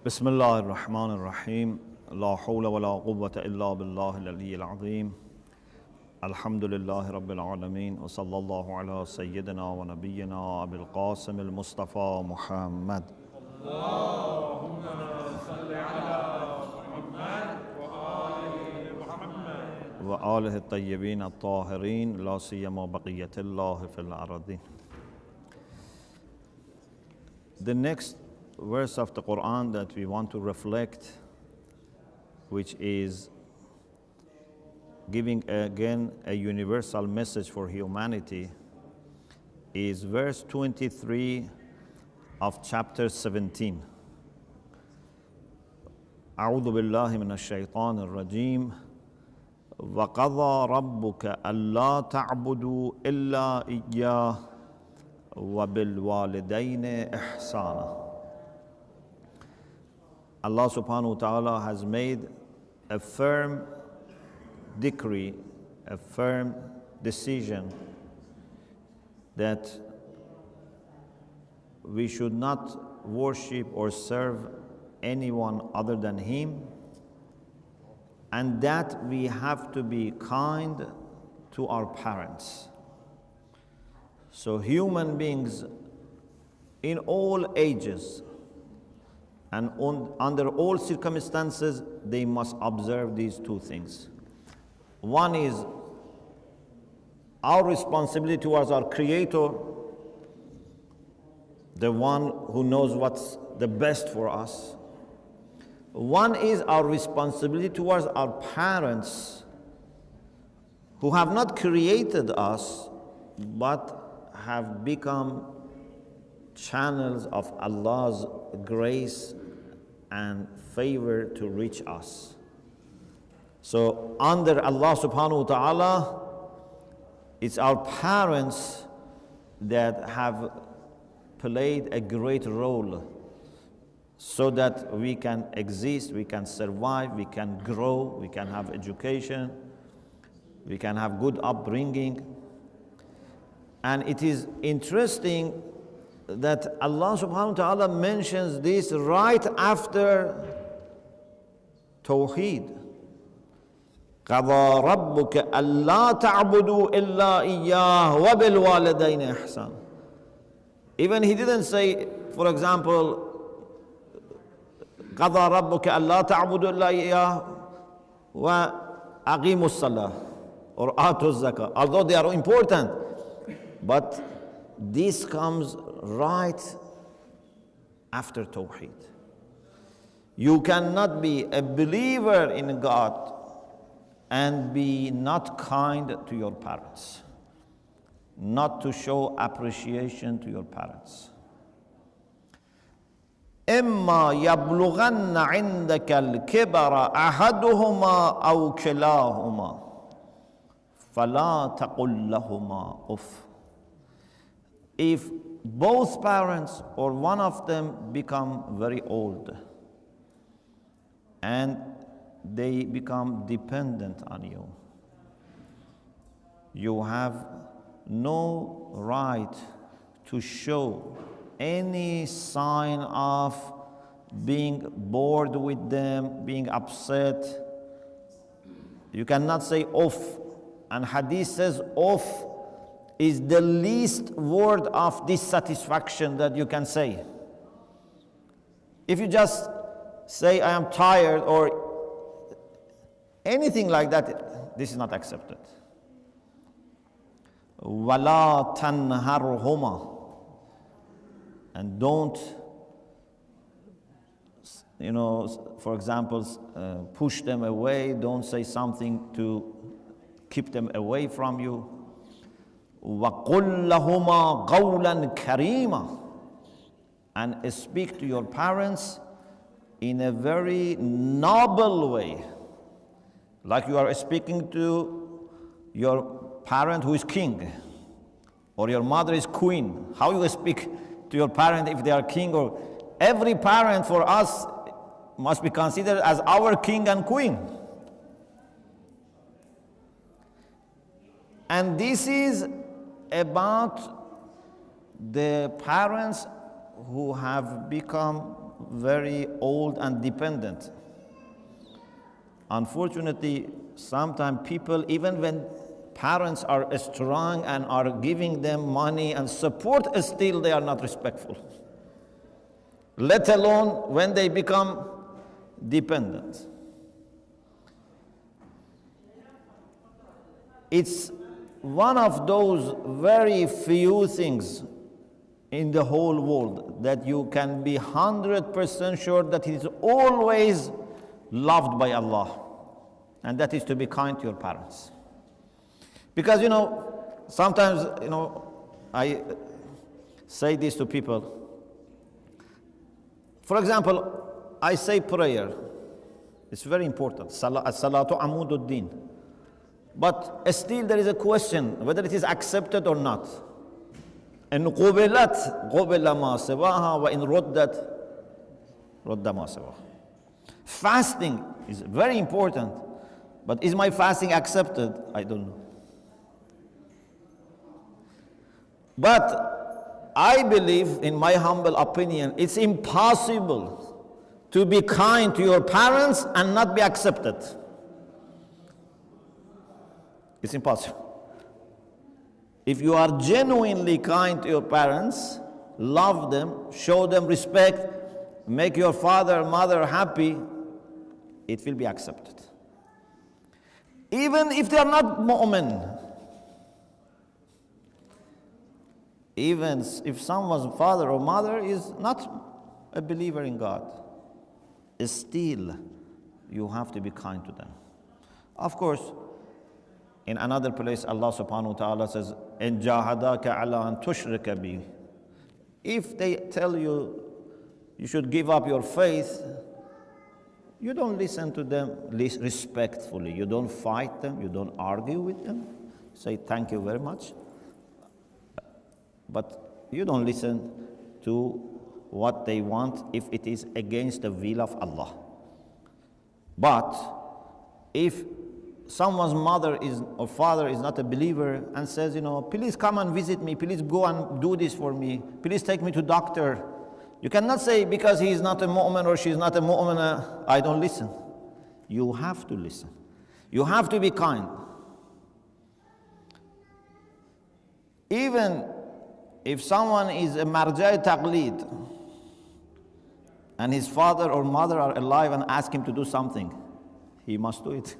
بسم الله الرحمن الرحيم لا حول ولا قوة إلا بالله العلي العظيم الحمد لله رب العالمين وصلى الله على سيدنا ونبينا أبي القاسم المصطفى محمد اللهم صل على محمد وآل محمد وآله الطيبين الطاهرين لا سيما بقية الله في الأرض. The next verse of the Quran that we want to reflect, which is giving again a universal message for humanity, is verse 23 of chapter 17. أعوذ بالله من الشيطان الرجيم وقضى ربك ألا تعبدوا إلا إياه وبالوالدين إحسانا. Allah subhanahu wa ta'ala has made a firm decree, a firm decision that we should not worship or serve anyone other than Him, and that we have to be kind to our parents. So human beings in all ages and under all circumstances, they must observe these two things. One is our responsibility towards our Creator, the one who knows what's the best for us. One is our responsibility towards our parents, who have not created us, but have become channels of Allah's grace and favor to reach us. So under Allah subhanahu wa ta'ala, it's our parents that have played a great role so that we can exist, we can survive, we can grow, we can have education, we can have good upbringing. And it is interesting that Allah subhanahu wa ta'ala mentions this right after Tawheed. قَضَى رَبُّكَ أَلَّا تَعْبُدُوا إِلَّا إِيَّاهُ وَبِالْوَالِدَيْنِ إِحْسَانًا. Even He didn't say, for example, قَضَى رَبُّكَ أَلَّا تَعْبُدُوا إِلَّا إِيَّاهُ وَأَقِيمُوا الصَّلَاةَ or آتُوا الزَّكَاةَ, although they are important. But this comes right after Tawheed. You cannot be a believer in God and be not kind to your parents, not to show appreciation to your parents. إما يبلغن عندك الكبر أحدهما أو كلاهما فلا تقل لهما أف. If both parents or one of them become very old and they become dependent on you, you have no right to show any sign of being bored with them, being upset. You cannot say off, and hadith says off is the least word of dissatisfaction that you can say. If you just say, I am tired, or anything like that, this is not accepted. وَلَا تَنْهَرْهُمَا. And don't, for example, push them away. Don't say something to keep them away from you. وَقُلْ لَهُمَا قَوْلًا كَرِيمًا. And speak to your parents in a very noble way. Like you are speaking to your parent who is king, or your mother is queen. How you speak to your parent if they are king? Or every parent for us must be considered as our king and queen. And this is about the parents who have become very old and dependent. Unfortunately, sometimes people, even when parents are strong and are giving them money and support, still they are not respectful. Let alone when they become dependent. It's one of those very few things in the whole world that you can be 100% sure that it is always loved by Allah, and that is to be kind to your parents. Because sometimes I say this to people. For example, I say prayer. It's very important. As-salatu amududdin. But still there is a question whether it is accepted or not. إن قبلت قبل ما سواها وإن ردت رد ما سواها. Fasting is very important, but is my fasting accepted? I don't know. But I believe, in my humble opinion, it's impossible to be kind to your parents and not be accepted. It's impossible. If you are genuinely kind to your parents, love them, show them respect, make your father, mother happy, it will be accepted. Even if they are not mu'min. Even if someone's father or mother is not a believer in God, still you have to be kind to them. Of course, in another place, Allah subhanahu wa ta'ala says, إِن جَاهَدَاكَ عَلَىٰ أَن تُشْرِكَ بِي. If they tell you you should give up your faith, you don't listen to them respectfully. You don't fight them. You don't argue with them. Say thank you very much. But you don't listen to what they want if it is against the will of Allah. But if someone's mother or father is not a believer and says, please come and visit me, please go and do this for me, please take me to doctor. You cannot say because he is not a mu'min or she is not a mu'minah, I don't listen. You have to listen. You have to be kind. Even if someone is a marja'i taqleed and his father or mother are alive and ask him to do something, he must do it.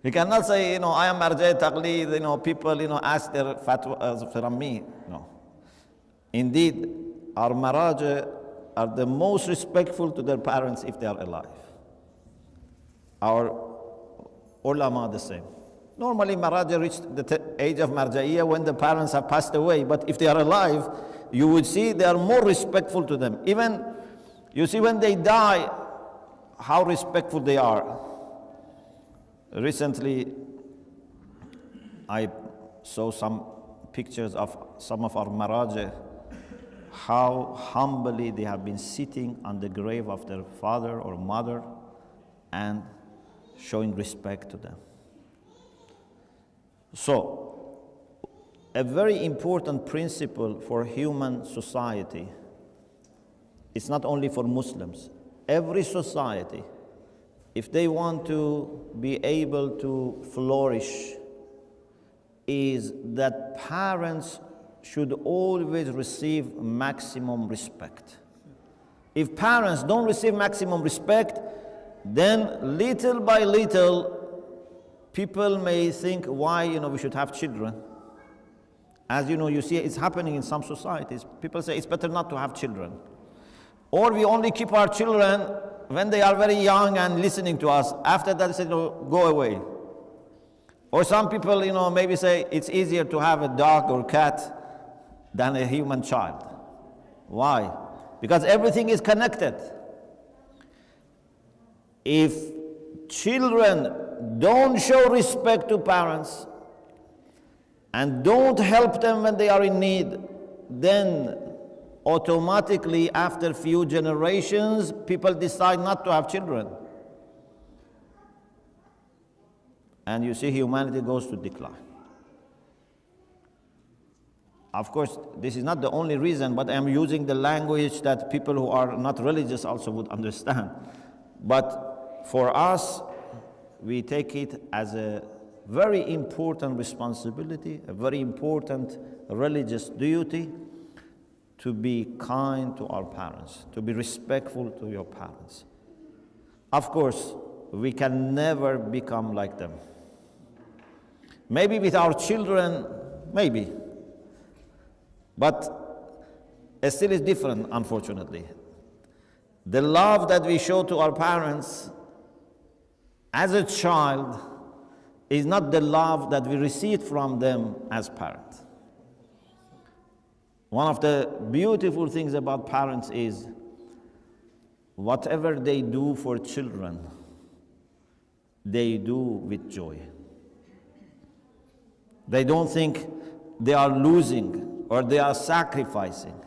He cannot say, I am marja'i taqleed, people, ask their fatwa from me. No. Indeed, our maraj are the most respectful to their parents if they are alive. Our ulama the same. Normally, maraj reach the age of marja'iyah when the parents have passed away, but if they are alive, you would see they are more respectful to them. Even, you see when they die, how respectful they are. Recently, I saw some pictures of some of our maraj, how humbly they have been sitting on the grave of their father or mother and showing respect to them. So, a very important principle for human society, it's not only for Muslims, every society, if they want to be able to flourish, is that parents should always receive maximum respect. If parents don't receive maximum respect, then little by little, people may think, why, we should have children. As you see, it's happening in some societies. People say it's better not to have children. Or we only keep our children when they are very young and listening to us. After that, they say, go away. Or some people, maybe say it's easier to have a dog or cat than a human child. Why? Because everything is connected. If children don't show respect to parents and don't help them when they are in need, then automatically after few generations, people decide not to have children. And you see humanity goes to decline. Of course, this is not the only reason, but I'm using the language that people who are not religious also would understand. But for us, we take it as a very important responsibility, a very important religious duty to be kind to our parents, to be respectful to your parents. Of course, we can never become like them. Maybe with our children, maybe. But it still is different, unfortunately. The love that we show to our parents as a child is not the love that we receive from them as parents. One of the beautiful things about parents is whatever they do for children, they do with joy. They don't think they are losing or they are sacrificing.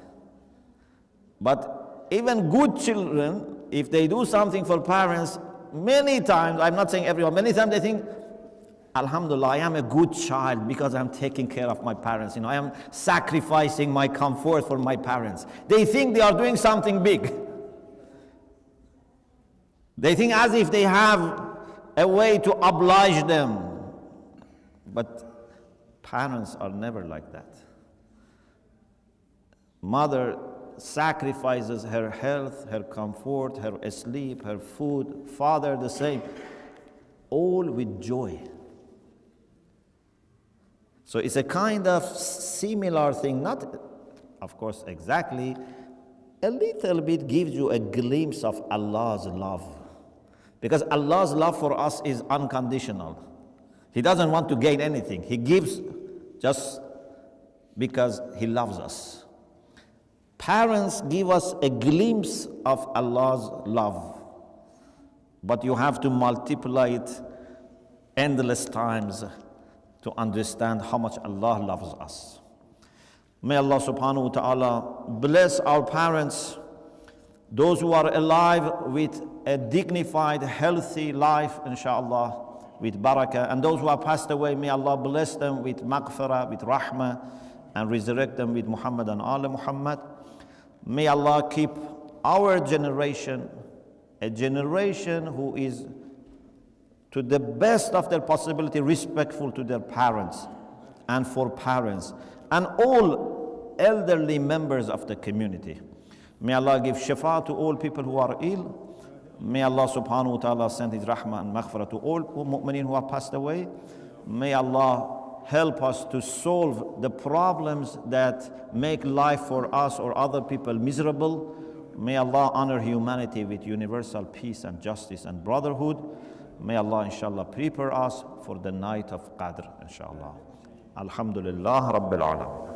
But even good children, if they do something for parents, many times, I'm not saying everyone, many times they think, Alhamdulillah, I am a good child because I'm taking care of my parents. I am sacrificing my comfort for my parents. They think they are doing something big. They think as if they have a way to oblige them. But parents are never like that. Mother sacrifices her health, her comfort, her sleep, her food. Father the same. All with joy. So it's a kind of similar thing, not, of course, exactly, a little bit gives you a glimpse of Allah's love. Because Allah's love for us is unconditional. He doesn't want to gain anything. He gives just because He loves us. Parents give us a glimpse of Allah's love. But you have to multiply it endless times to understand how much Allah loves us. May Allah subhanahu wa ta'ala bless our parents, those who are alive with a dignified, healthy life, inshallah, with barakah, and those who have passed away, may Allah bless them with maghfirah, with rahmah, and resurrect them with Muhammad and Ali Muhammad. May Allah keep our generation, a generation who is to the best of their possibility respectful to their parents and for parents and all elderly members of the community. May Allah give shifa to all people who are ill. May Allah subhanahu wa ta'ala send His rahmah and maghfirah to all mu'mineen who have passed away. May Allah help us to solve the problems that make life for us or other people miserable. May Allah honor humanity with universal peace and justice and brotherhood. May Allah inshallah prepare us for the night of Qadr inshallah. Alhamdulillah Rabbil Alam.